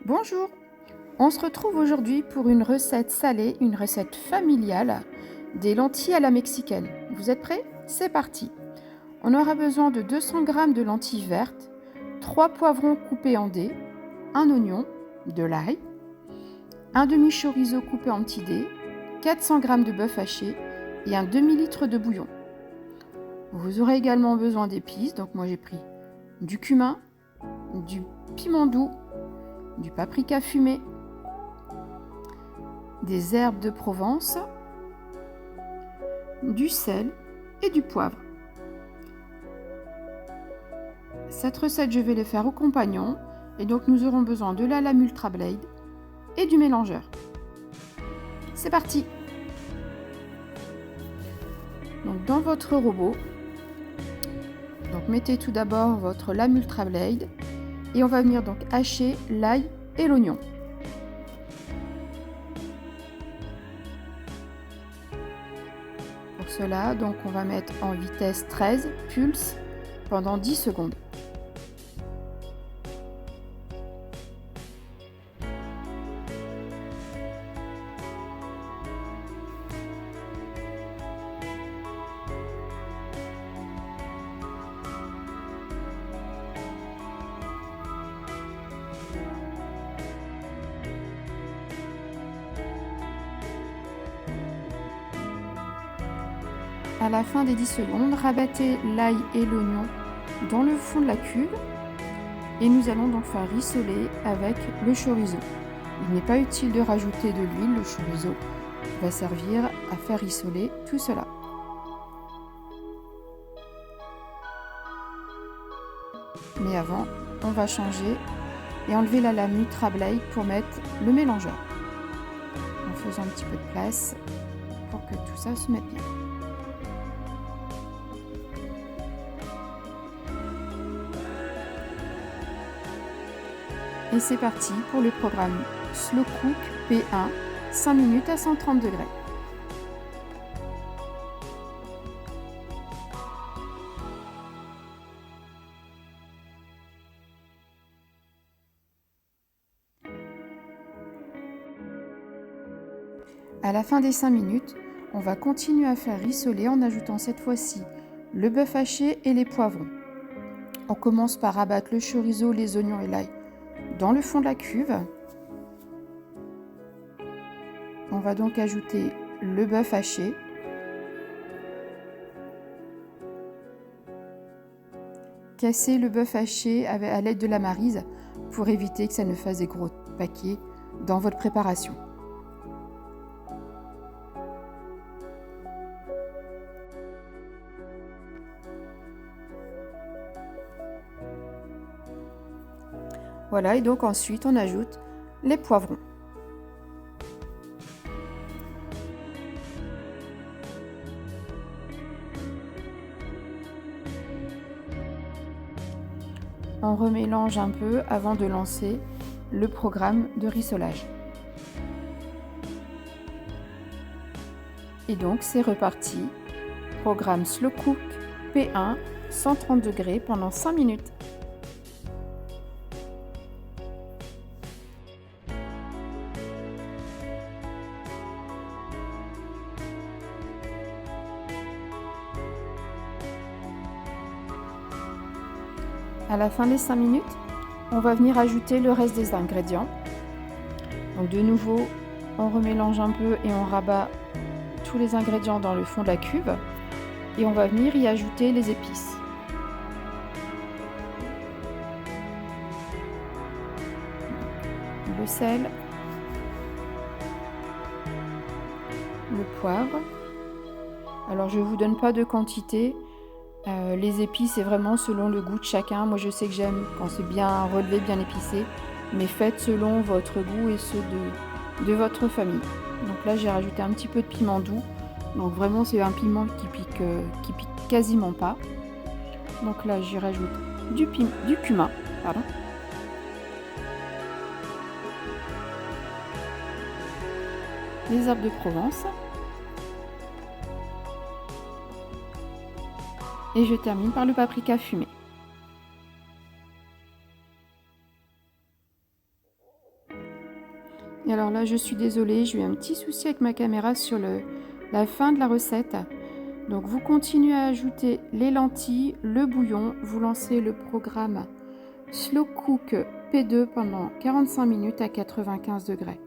Bonjour, on se retrouve aujourd'hui pour une recette salée, une recette familiale des lentilles à la mexicaine. Vous êtes prêts? C'est parti. On aura besoin de 200 g de lentilles vertes, 3 poivrons coupés en dés, un oignon, de l'ail, un demi-chorizo coupé en petits dés, 400 g de bœuf haché et un demi-litre de bouillon. Vous aurez également besoin d'épices, donc moi j'ai pris du cumin, du piment doux, du paprika fumé, des herbes de Provence, du sel et du poivre. Cette recette, je vais les faire au compagnon et donc nous aurons besoin de la lame Ultra Blade et du mélangeur. C'est parti! Donc dans votre robot, mettez tout d'abord votre lame Ultra Blade et on va venir donc hacher l'ail et l'oignon. Pour cela, donc on va mettre en vitesse 13 pulse pendant 10 secondes. À la fin des 10 secondes, rabattez l'ail et l'oignon dans le fond de la cuve et nous allons donc faire rissoler avec le chorizo. Il n'est pas utile de rajouter de l'huile, le chorizo va servir à faire rissoler tout cela. Mais avant, on va changer et enlever la lame Ultra Blade pour mettre le mélangeur. En faisant un petit peu de place pour que tout ça se mette bien. Et c'est parti pour le programme Slow Cook P1, 5 minutes à 130 degrés. À la fin des 5 minutes, on va continuer à faire rissoler en ajoutant cette fois-ci le bœuf haché et les poivrons. On commence par rabattre le chorizo, les oignons et l'ail dans le fond de la cuve. On va donc ajouter le bœuf haché, casser le bœuf haché à l'aide de la maryse pour éviter que ça ne fasse des gros paquets dans votre préparation. Voilà, et donc ensuite on ajoute les poivrons. On remélange un peu avant de lancer le programme de rissolage. Et donc c'est reparti, programme Slow Cook P1, 130 degrés pendant 5 minutes. À la fin des 5 minutes, on va venir ajouter le reste des ingrédients. Donc de nouveau, on remélange un peu et on rabat tous les ingrédients dans le fond de la cuve. Et on va venir y ajouter les épices. Le sel, le poivre. Alors je ne vous donne pas de quantité. Les épices, c'est vraiment selon le goût de chacun. Moi, je sais que j'aime quand c'est bien relevé, bien épicé. Mais faites selon votre goût et ceux de votre famille. Donc là, j'ai rajouté un petit peu de piment doux. Donc vraiment, c'est un piment qui pique quasiment pas. Donc là, j'y rajoute du cumin. Pardon. Les herbes de Provence. Et je termine par le paprika fumé. Et alors là, je suis désolée, j'ai eu un petit souci avec ma caméra sur la fin de la recette. Donc vous continuez à ajouter les lentilles, le bouillon, vous lancez le programme Slow Cook P2 pendant 45 minutes à 95 degrés.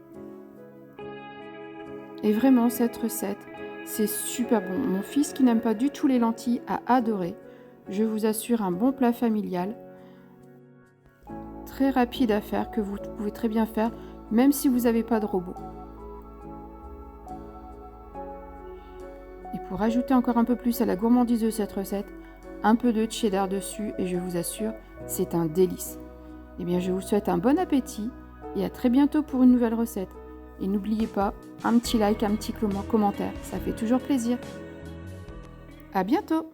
Et vraiment, cette recette, c'est super bon. Mon fils qui n'aime pas du tout les lentilles a adoré. Je vous assure, un bon plat familial, très rapide à faire, que vous pouvez très bien faire, même si vous n'avez pas de robot. Et pour ajouter encore un peu plus à la gourmandise de cette recette, un peu de cheddar dessus et je vous assure, c'est un délice. Eh bien, je vous souhaite un bon appétit et à très bientôt pour une nouvelle recette. Et n'oubliez pas, un petit like, un petit commentaire, ça fait toujours plaisir. À bientôt!